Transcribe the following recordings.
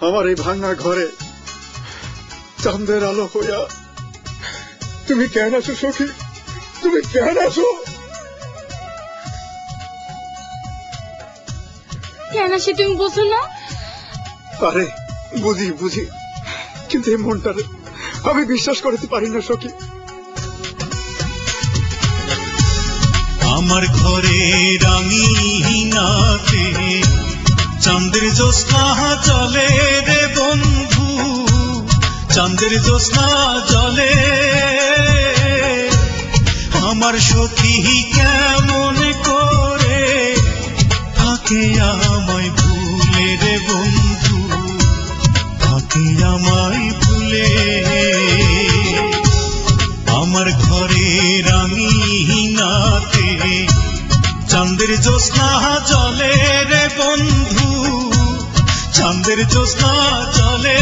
আমার এই ভাঙা ঘরে চাঁদের আলো হইয়া তুমি কেন আছো সখী? তুমি কেন আছো? কেন আসে তুমি বুঝো না? আরে বুঝি বুঝি, কিন্তু এই মনটারে আমি বিশ্বাস করতে পারি না সখী। আমার ঘরে রাঙিনাতে চাঁদের জ্যোৎস্না চলে রে বন্ধু, চাঁদের জ্যোৎস্না চলে। আমার সখী কেমন করে থাকে আমায় ভুলে রে বন্ধু, থাকে আমায় ভুলে। আমার ঘরে রাঙিনাতে চাঁদের জ্যোৎস্না চলে রে বন্ধু, চাঁদের জ্যোৎস্না চলে।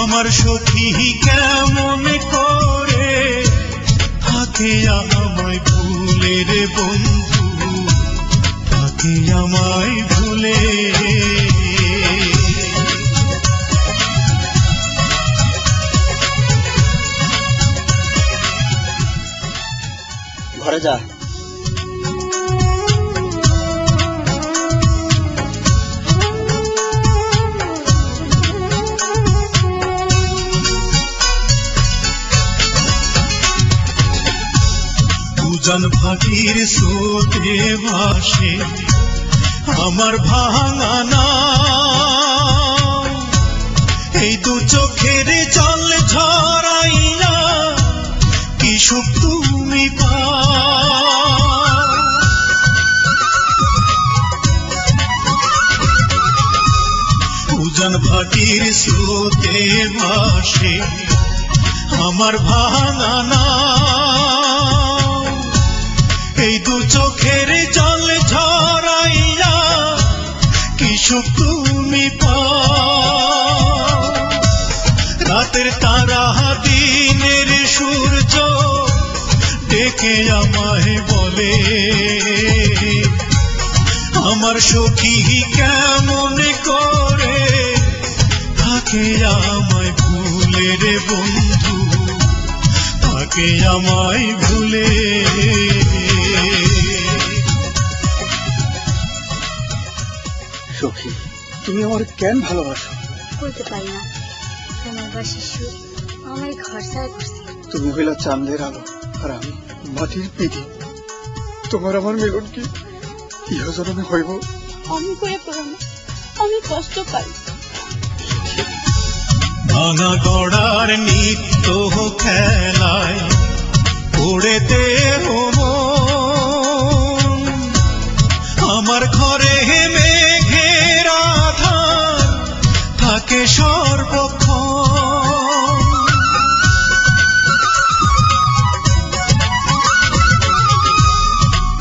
আমার সখী কেমন করে থাকে আমায় ভুলে রে বন্ধু, থাকে আমায় ভুলে। ঘরে যা। উজান ভাটির স্রোতে ভাসে আমার ভাঙা নাও, এই দু চোখের জল ঝরাইয়া কি সুখ তুমি পাও। উজান ভাটির স্রোতে ভাসে আমার ভাঙা নাও, এই দু চোখের জল ঝরাইয়া কি সুখ তুমি পাও। রাতের তারা দিনের সূর্য ডেকে আমায় বলে, আমার সখী কেমন করে থাকে আমায় ভুলে রে বন্ধু, থাকে আমায় ভুলে। সখী তুমি আমার কেন ভালোবাসো? বলতে পারি না, আমার বাসির সুর আমার ঘর ছাড়া করছে। তুমি হইলা চাঁদের আলো আর আমি মাটির পিঠি। তোমার আমার মিলন কি ইহ জন্মে হইব? আমি করে করো না, আমি কষ্ট পাই। ভাঙা গড়ার নিত্য খেলায় পড়েতে আমার ঘরে মেঘের আধার থাকে সর্বক্ষণ।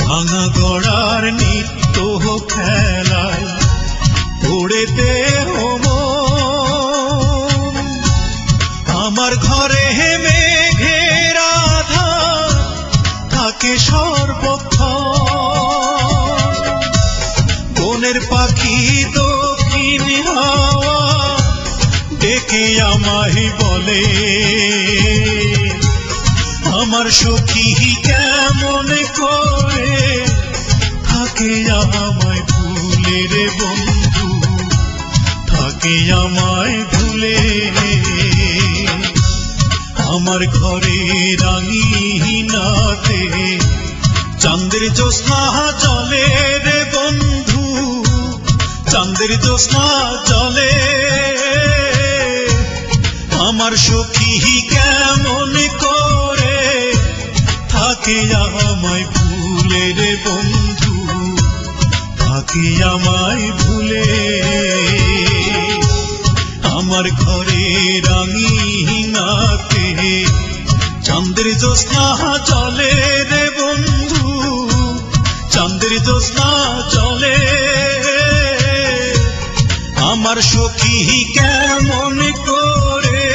ভাঙা গড়ার নিত্য খেলায় পড়েতে আমার ঘরে মেঘের আধার থাকে সর্বক্ষণ। বনের পাখি দক্ষিণ হাওয়া ডেকে আমায় বলে, আমার সখী কেমন করে থাকে আমায় ভুলে রে বন্ধু, থাকে আমায় ভুলে। আমার ঘরে রাঙিনাতে চাঁদের জ্যোৎস্না চলে রে বন্ধু, চাঁদের জ্যোৎস্না চলে। আমার সখী কেমন করে থাকে আমায় ভুলে রে বন্ধু, থাকে আমায় ভুলে। আমার ঘরে রাঙিনাতে চাঁদের জ্যোৎস্না চলে রে বন্ধু, চাঁদের জ্যোৎস্না চলে। আমার সখী কেমন করে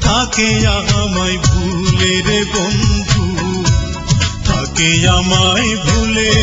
থাকে আমায় ভুলে রে বন্ধু, থাকে আমায় ভুলে।